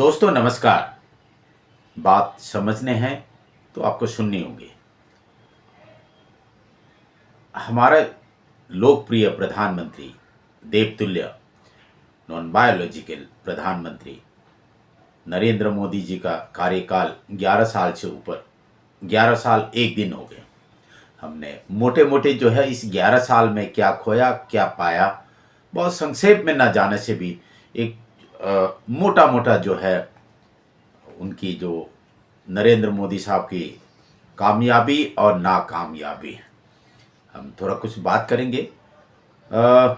दोस्तों नमस्कार। बात समझने हैं तो आपको सुननी होगी। हमारा लोकप्रिय प्रधानमंत्री, देवतुल्य नॉन बायोलॉजिकल प्रधानमंत्री नरेंद्र मोदी जी का कार्यकाल 11 साल से ऊपर, 11 साल एक दिन हो गए। हमने मोटे मोटे जो है इस 11 साल में क्या खोया क्या पाया, बहुत संक्षेप में ना जाने से भी एक मोटा मोटा जो है उनकी जो नरेंद्र मोदी साहब की कामयाबी और नाकामयाबी हम थोड़ा कुछ बात करेंगे। अ,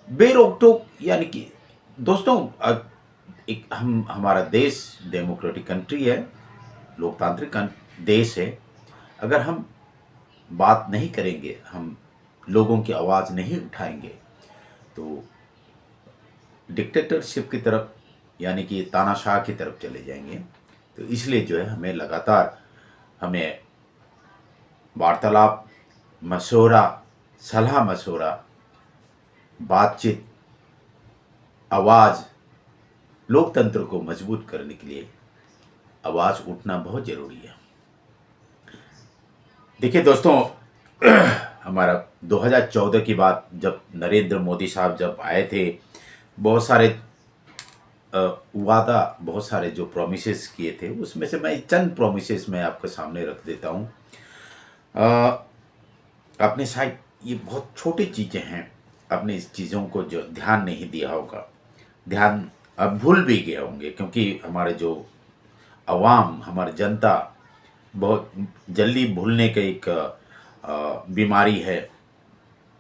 बेरोक टोक यानी कि दोस्तों, एक हमारा देश डेमोक्रेटिक कंट्री है, लोकतांत्रिक देश है। अगर हम बात नहीं करेंगे, हम लोगों की आवाज़ नहीं उठाएंगे तो डिक्टेटरशिप की तरफ यानी कि तानाशाह की तरफ चले जाएंगे। तो इसलिए जो है हमें लगातार हमें वार्तालाप, मशवरा, सलाह मशवरा, बातचीत, आवाज़, लोकतंत्र को मजबूत करने के लिए आवाज़ उठना बहुत ज़रूरी है। देखिए दोस्तों, हमारा 2014 की बात, जब नरेंद्र मोदी साहब जब आए थे, बहुत सारे वादा, बहुत सारे जो प्रोमिसेस किए थे, उसमें से मैं चंद प्रोमिसेस मैं आपके सामने रख देता हूँ। आपने शायद, ये बहुत छोटी चीज़ें हैं, आपने इस चीज़ों को जो ध्यान नहीं दिया होगा, ध्यान अब भूल भी गए होंगे, क्योंकि हमारे जो अवाम, हमारी जनता बहुत जल्दी भूलने का एक बीमारी है।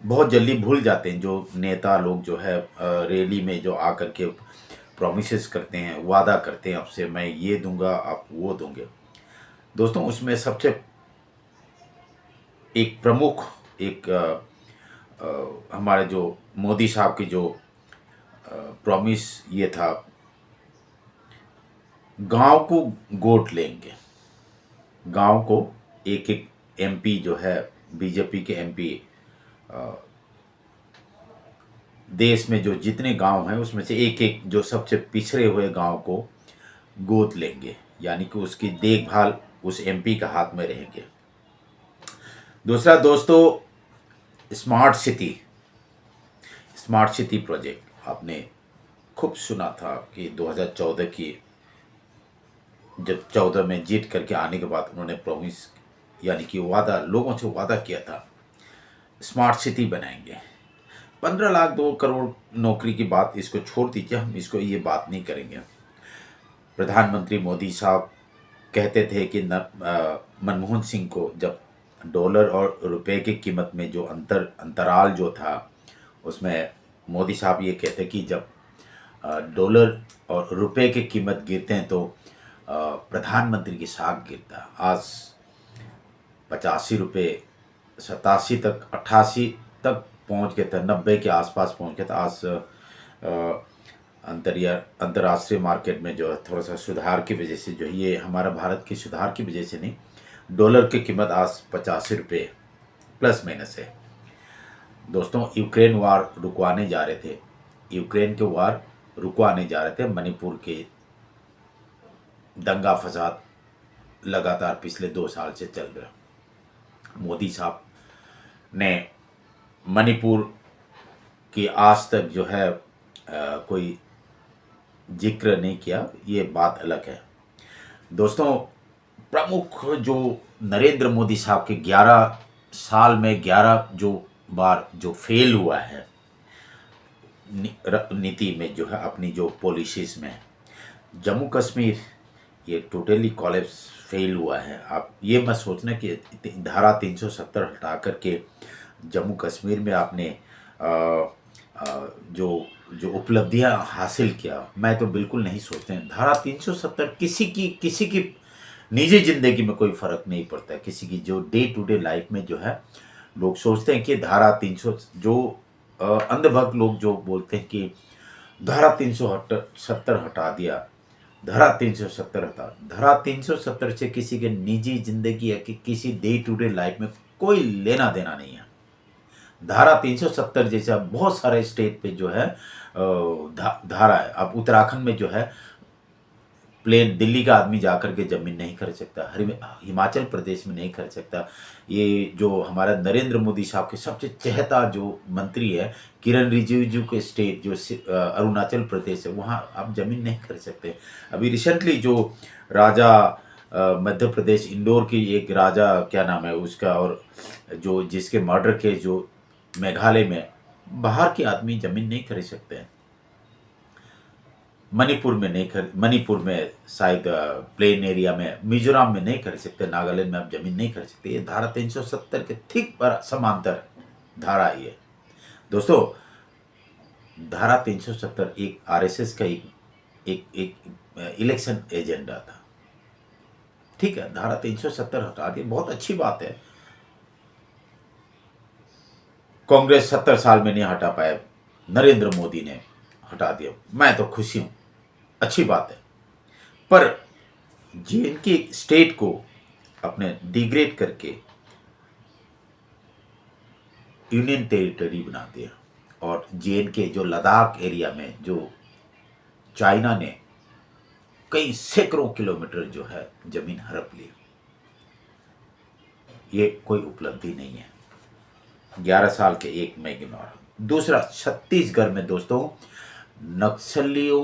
बहुत जल्दी भूल जाते हैं। जो नेता लोग जो है रैली में जो आकर के प्रॉमिसेस करते हैं, वादा करते हैं आपसे, मैं ये दूंगा आप वो दोगे। दोस्तों, उसमें सबसे एक प्रमुख एक हमारे जो मोदी साहब की जो प्रॉमिस ये था, गांव को गोद लेंगे। गांव को एक एक एमपी जो है, बीजेपी के एमपी, देश में जो जितने गांव हैं उसमें से एक एक जो सबसे पिछड़े हुए गांव को गोद लेंगे, यानी कि उसकी देखभाल उस एमपी का हाथ में रहेंगे। दूसरा दोस्तों, smart city, smart city project आपने खूब सुना था कि 2014 की, जब 14 में जीत करके आने के बाद उन्होंने प्रॉमिस यानी कि वादा, लोगों से वादा किया था, स्मार्ट सिटी बनाएंगे। 15 लाख 2 करोड़ नौकरी की बात इसको छोड़ दीजिए, हम इसको ये बात नहीं करेंगे। प्रधानमंत्री मोदी साहब कहते थे कि मनमोहन सिंह को जब डॉलर और रुपए की कीमत में जो अंतराल जो था, उसमें मोदी साहब ये कहते कि जब डॉलर और रुपए की कीमत गिरते हैं तो प्रधानमंत्री की साख गिरता। आज 85 रुपये, 87 तक, 88 तक पहुंच गया था, 90 के आसपास पहुंच गया था। आज अंतर्राष्ट्रीय मार्केट में जो है थोड़ा सा सुधार की वजह से, जो ये हमारा भारत की सुधार की वजह से नहीं, डॉलर की कीमत आज 85 रुपये प्लस माइनस है। दोस्तों, यूक्रेन वार रुकवाने जा रहे थे, यूक्रेन के वार रुकवाने जा रहे थे। मणिपुर के दंगा फसाद लगातार पिछले 2 साल से चल रहा। मोदी साहब ने मणिपुर की आज तक जो है कोई जिक्र नहीं किया, ये बात अलग है। दोस्तों, प्रमुख जो नरेंद्र मोदी साहब के 11 साल में 11 जो बार जो फेल हुआ है नीति में, जो है अपनी जो पॉलिसीज में, जम्मू कश्मीर ये टोटली कॉलेप्स फेल हुआ है। आप ये मत सोचना कि धारा 370 हटा करके जम्मू कश्मीर में आपने जो जो उपलब्धियां हासिल किया, मैं तो बिल्कुल नहीं सोचते हैं। धारा 370 किसी की निजी ज़िंदगी में कोई फ़र्क नहीं पड़ता है। किसी की जो डे टू डे लाइफ में जो है, लोग सोचते हैं कि धारा 300, जो अंधभक्त लोग जो बोलते हैं कि धारा 370 हटा दिया, धारा 370 हटा, धारा 370 से किसी के निजी ज़िंदगी या कि किसी डे टू डे लाइफ में कोई लेना देना नहीं है। धारा 370 जैसा बहुत सारे स्टेट पे जो है धारा है। अब उत्तराखंड में जो है प्लेन दिल्ली का आदमी जाकर के जमीन नहीं खरीद सकता, हिमाचल प्रदेश में नहीं खरीद सकता। ये जो हमारा नरेंद्र मोदी साहब के सबसे चहेता जो मंत्री है किरण रिजिजू के स्टेट जो अरुणाचल प्रदेश है, वहाँ आप जमीन नहीं खरीद सकते। अभी रिसेंटली जो राजा मध्य प्रदेश इंदौर की एक राजा क्या नाम है उसका, और जो जिसके मर्डर के जो मेघालय में बाहर के आदमी जमीन नहीं खरीद सकते हैं। मणिपुर में नहीं खरीद, मणिपुर में शायद प्लेन एरिया में, मिजोरम में नहीं खरीद सकते, नागालैंड में आप जमीन नहीं खरीद सकते। ये धारा 370 के ठीक पर समांतर धारा है ये। दोस्तों धारा 370 एक आरएसएस का एक इलेक्शन एजेंडा था। ठीक है, धारा 370 हटा दी, बहुत अच्छी बात है। कांग्रेस 70 साल में नहीं हटा पाया, नरेंद्र मोदी ने हटा दिया, मैं तो खुशी हूं, अच्छी बात है। पर जेएनके स्टेट को अपने डिग्रेड करके यूनियन टेरिटरी बना दिया, और जेएनके जो लद्दाख एरिया में जो चाइना ने कई सैकड़ों किलोमीटर जो है जमीन हड़प ली, ये कोई उपलब्धि नहीं है 11 साल के एक महीने में। और दूसरा, छत्तीसगढ़ में दोस्तों नक्सलियों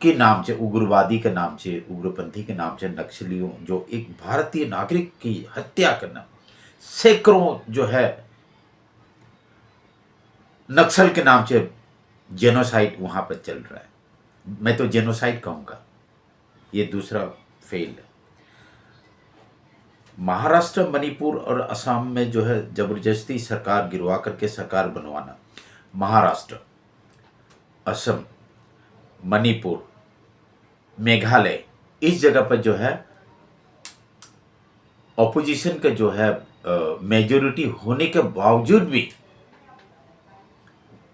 के नाम से, उग्रवादी के नाम से, उग्रपंथी के नाम से नक्सलियों जो एक भारतीय नागरिक की हत्या करना, सैकड़ों जो है नक्सल के नाम से जेनोसाइड वहां पर चल रहा है। मैं तो जेनोसाइड कहूंगा, ये दूसरा फेल है। महाराष्ट्र, मणिपुर और असम में जो है जबरदस्ती सरकार गिरवा करके सरकार बनवाना, महाराष्ट्र, असम, मणिपुर, मेघालय, इस जगह पर जो है ऑपोजिशन का जो है मेजोरिटी होने के बावजूद भी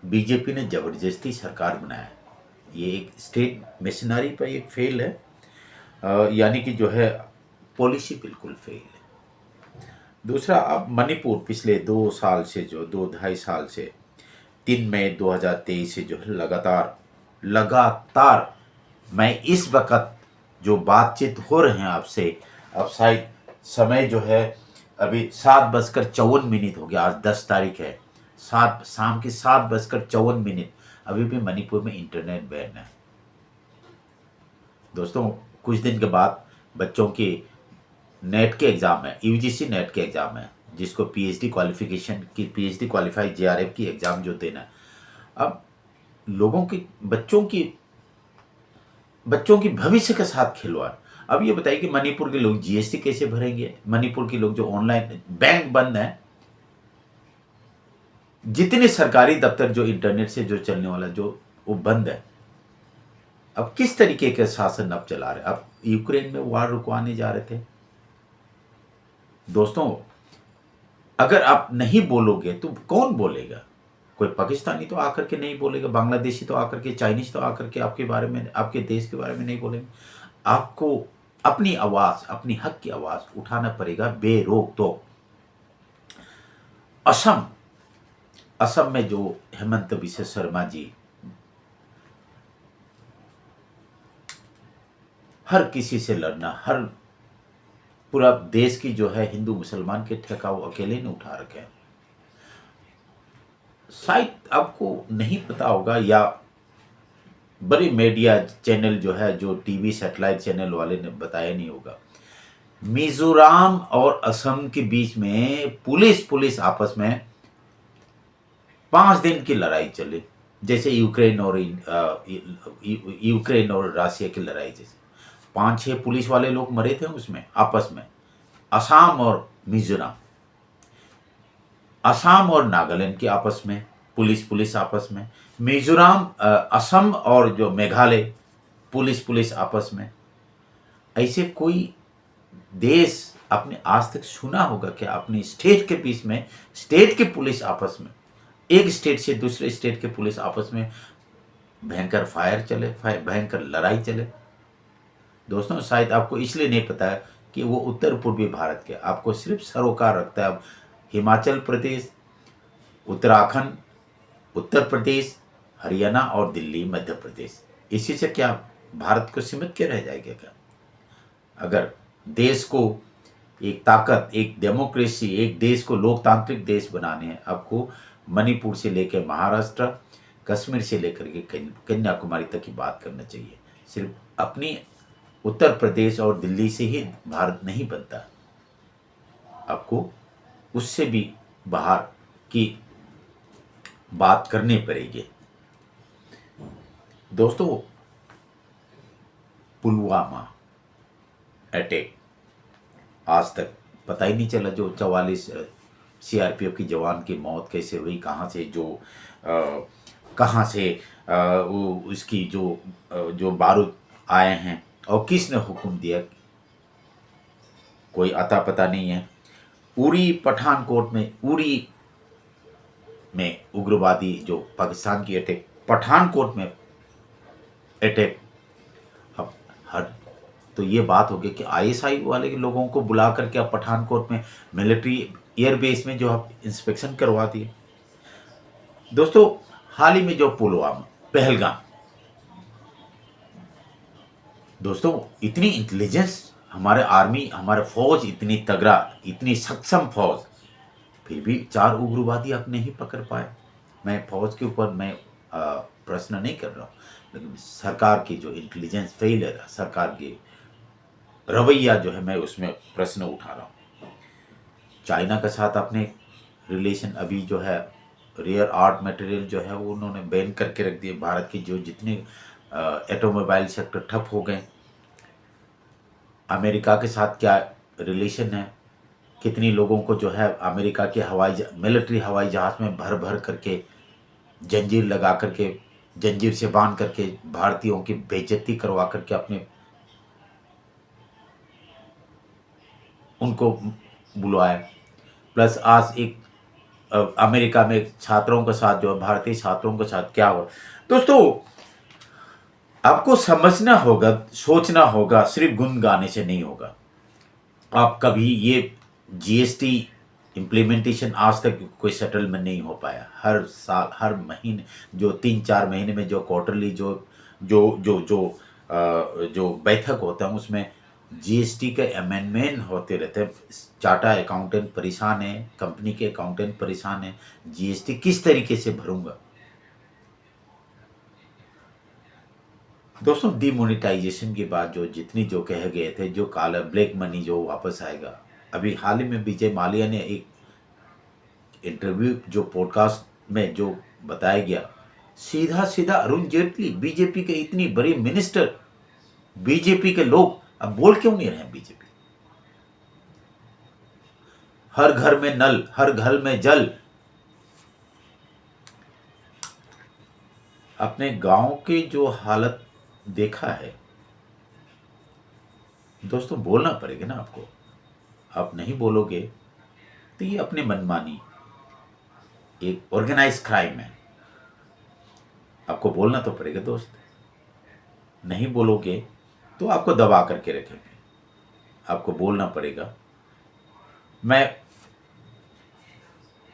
बीजेपी ने जबरदस्ती सरकार बनाया। ये एक स्टेट मिशनरी पर एक फेल है, यानी कि जो है पॉलिसी बिल्कुल फेल है। दूसरा, अब मणिपुर पिछले 2 साल से, जो 2-2.5 साल से 3 मई 2023 से जो है लगातार मैं इस वक्त जो बातचीत हो रहे हैं आपसे, अब शायद समय जो है अभी 7:54 हो गया, आज 10 तारीख है, शाम के 7:54, अभी भी मणिपुर में इंटरनेट बैन है। दोस्तों कुछ दिन के बाद बच्चों की नेट के एग्ज़ाम है, यूजीसी नेट के एग्ज़ाम है, जिसको पीएचडी क्वालिफिकेशन की, पीएचडी क्वालिफाइड जेआरएफ की एग्ज़ाम जो देना है। अब लोगों की, बच्चों की भविष्य के साथ खिलवाड़। अब ये बताइए कि मणिपुर के लोग जीएसटी कैसे भरेंगे? मणिपुर के लोग जो ऑनलाइन, बैंक बंद है, जितने सरकारी दफ्तर जो इंटरनेट से जो चलने वाला जो वो बंद है। अब किस तरीके के शासन अब चला रहे? अब यूक्रेन में वार रुकवाने जा रहे थे। दोस्तों अगर आप नहीं बोलोगे तो कौन बोलेगा? कोई पाकिस्तानी तो आकर के नहीं बोलेगा, बांग्लादेशी तो आकर के, चाइनीज तो आकर के आपके बारे में, आपके देश के बारे में नहीं बोलेंगे। आपको अपनी आवाज, अपनी हक की आवाज उठाना पड़ेगा बेरोक टोक। असम में जो हेमंत बिस्वा शर्मा जी हर किसी से लड़ना, हर पूरा देश की जो है हिंदू मुसलमान के ठेका वो अकेले ने उठा रखे हैं। शायद आपको नहीं पता होगा, या बड़े मीडिया चैनल जो है, जो टीवी सैटेलाइट चैनल वाले ने बताया नहीं होगा, मिजोरम और असम के बीच में पुलिस आपस में 5 दिन की लड़ाई चली, जैसे यूक्रेन और रशिया की लड़ाई जैसे। 5-6 पुलिस वाले लोग मरे थे उसमें आपस में। असम और मिजोरम, असम और नागालैंड के आपस में पुलिस आपस में, मिजोरम, असम और जो मेघालय पुलिस आपस में। ऐसे कोई देश आपने आज तक सुना होगा कि अपनी स्टेट के बीच में, स्टेट के पुलिस आपस में, एक स्टेट से दूसरे स्टेट के पुलिस आपस में भयंकर फायर चले, भयंकर लड़ाई चले? दोस्तों शायद आपको इसलिए नहीं पता है कि वो उत्तर पूर्वी भारत के, आपको सिर्फ सरोकार रखता है हिमाचल प्रदेश, उत्तराखंड, उत्तर प्रदेश, हरियाणा और दिल्ली, मध्य प्रदेश। इसी से क्या भारत को सीमित क्या रह जाएगा क्या? अगर देश को एक ताकत, एक डेमोक्रेसी, एक देश को लोकतांत्रिक देश बनाने हैं, आपको मणिपुर से लेकर महाराष्ट्र, कश्मीर से लेकर के कन्याकुमारी तक की बात करना चाहिए। सिर्फ अपनी उत्तर प्रदेश और दिल्ली से ही भारत नहीं बनता, आपको उससे भी बाहर की बात करनी पड़ेगी। दोस्तों, पुलवामा अटैक, आज तक पता ही नहीं चला। जो 44 सीआरपीएफ की जवान की मौत कैसे हुई, कहाँ से कहाँ से वो उसकी जो बारूद आए हैं और किसने हुक्म दिया, कोई अता पता नहीं है। उरी पठानकोट में, उरी में उग्रवादी जो पाकिस्तान की अटैक, पठानकोट में अटैक। अब हर तो ये बात हो गई कि आईएसआई वाले लोगों को बुला करके आप पठानकोट में मिलिट्री एयरबेस में जो आप इंस्पेक्शन करवा दिए। दोस्तों, हाल ही में जो पुलवामा, पहलगाम, दोस्तों इतनी इंटेलिजेंस हमारे आर्मी, हमारे फौज इतनी तगड़ा, इतनी सक्षम फौज, फिर भी 4 उग्रवादी आप नहीं पकड़ पाए। मैं फौज के ऊपर मैं प्रश्न नहीं कर रहा हूँ, लेकिन सरकार की जो इंटेलिजेंस फेलियर है, सरकार की रवैया जो है, मैं उसमें प्रश्न उठा रहा हूँ। चाइना के साथ अपने रिलेशन अभी जो है, रेयर आर्ट मटेरियल जो है वो उन्होंने बैन करके रख दिए। भारत की जो जितने ऑटोमोबाइल सेक्टर ठप हो गए। अमेरिका के साथ क्या रिलेशन है, कितनी लोगों को जो है अमेरिका के मिलिट्री हवाई जहाज में भर भर करके जंजीर लगा करके, जंजीर से बांध करके भारतीयों की बेइज्जती करवा करके अपने उनको बुलवाया। प्लस आज एक अमेरिका में छात्रों के साथ जो भारतीय छात्रों के साथ क्या हुआ। दोस्तों, आपको समझना होगा, सोचना होगा, सिर्फ गुन गाने से नहीं होगा। आप कभी ये जीएसटी इम्प्लीमेंटेशन आज तक कोई सेटलमेंट नहीं हो पाया। हर साल, हर महीने, जो 3-4 महीने में जो क्वार्टरली जो जो जो जो जो बैठक होता है, उसमें जीएसटी के अमेंडमेंट होते रहते हैं। चार्टर्ड अकाउंटेंट परेशान है, कंपनी के अकाउंटेंट परेशान है, जीएसटी किस तरीके से भरूंगा। दोस्तों, डिमोनेटाइजेशन के बाद जो जितनी जो कह गए थे, जो काला ब्लैक मनी जो वापस आएगा। अभी हाल ही में विजय माल्या ने एक इंटरव्यू जो पॉडकास्ट में जो बताया गया, सीधा सीधा अरुण जेटली, बीजेपी के इतनी बड़ी मिनिस्टर, बीजेपी के लोग अब बोल क्यों नहीं रहे? बीजेपी हर घर में नल, हर घर में जल। अपने गांव की जो हालत देखा है दोस्तों, बोलना पड़ेगा ना आपको। आप नहीं बोलोगे तो ये अपनी मनमानी, एक ऑर्गेनाइज क्राइम है। आपको बोलना तो पड़ेगा दोस्त। नहीं बोलोगे तो आपको दबा करके रखेंगे। आपको बोलना पड़ेगा।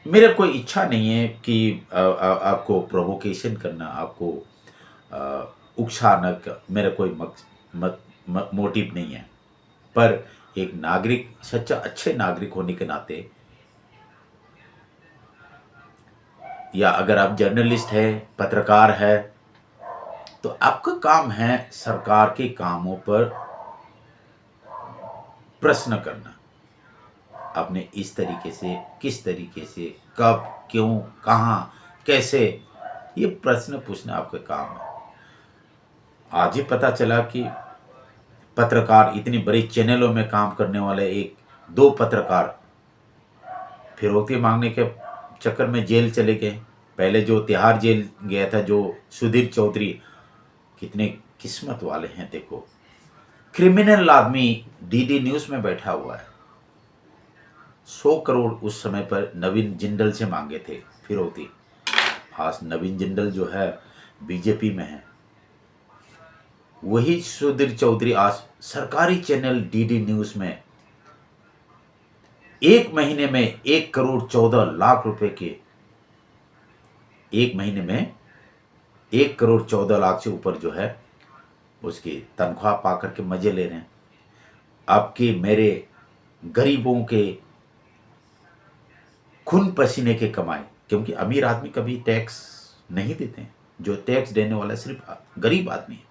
मेरा कोई इच्छा नहीं है कि आपको प्रोवोकेशन करना, आपको उकसाना, मेरा कोई मोटिव नहीं है। पर एक नागरिक, सच्चा अच्छे नागरिक होने के नाते, या अगर आप जर्नलिस्ट है, पत्रकार है, तो आपका काम है सरकार के कामों पर प्रश्न करना। आपने इस तरीके से, किस तरीके से, कब, क्यों, कहाँ, कैसे, ये प्रश्न पूछना आपका काम है। आज ही पता चला कि पत्रकार, इतनी बड़ी चैनलों में काम करने वाले 1-2 पत्रकार फिरौती मांगने के चक्कर में जेल चले गए। पहले जो तिहाड़ जेल गया था, जो सुधीर चौधरी, कितने किस्मत वाले हैं देखो। क्रिमिनल आदमी डीडी न्यूज़ में बैठा हुआ है। 100 करोड़ उस समय पर नवीन जिंदल से मांगे थे फिरौती। आज नवीन जिंदल जो है बीजेपी में है। वही सुधीर चौधरी आज सरकारी चैनल डीडी न्यूज़ में एक महीने में 1 करोड़ 14 लाख रुपए के, एक महीने में 1 करोड़ 14 लाख से ऊपर जो है उसकी तनख्वाह पा करके मजे ले रहे हैं। आपके मेरे गरीबों के खून पसीने के कमाए, क्योंकि अमीर आदमी कभी टैक्स नहीं देते हैं। जो टैक्स देने वाला सिर्फ गरीब आदमी है।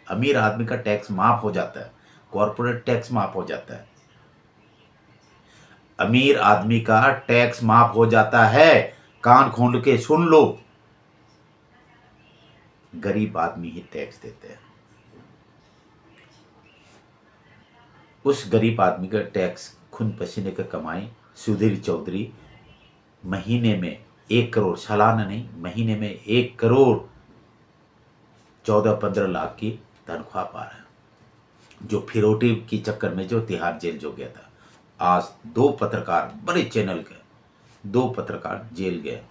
अमीर आदमी का टैक्स माफ हो जाता है, कॉर्पोरेट टैक्स माफ हो जाता है। अमीर आदमी का टैक्स माफ हो जाता है, कान खोल के सुन लो। गरीब आदमी ही टैक्स देते हैं। उस गरीब आदमी का टैक्स खून पसीने का कमाई सुधीर चौधरी महीने में 1 करोड़, सालाना नहीं, महीने में 1 करोड़ 14-15 लाख की तनख्वाह पा रहे हैं। जो फिरौती की चक्कर में जो तिहाड़ जेल जो गया था, आज 2 पत्रकार, बड़े चैनल के 2 पत्रकार जेल गए।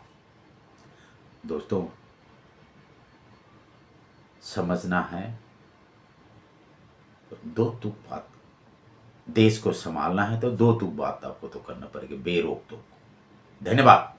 दोस्तों, समझना है तो दो तुक बात, देश को संभालना है तो दो तुक बात आपको तो करना पड़ेगी, बेरोक तो। धन्यवाद।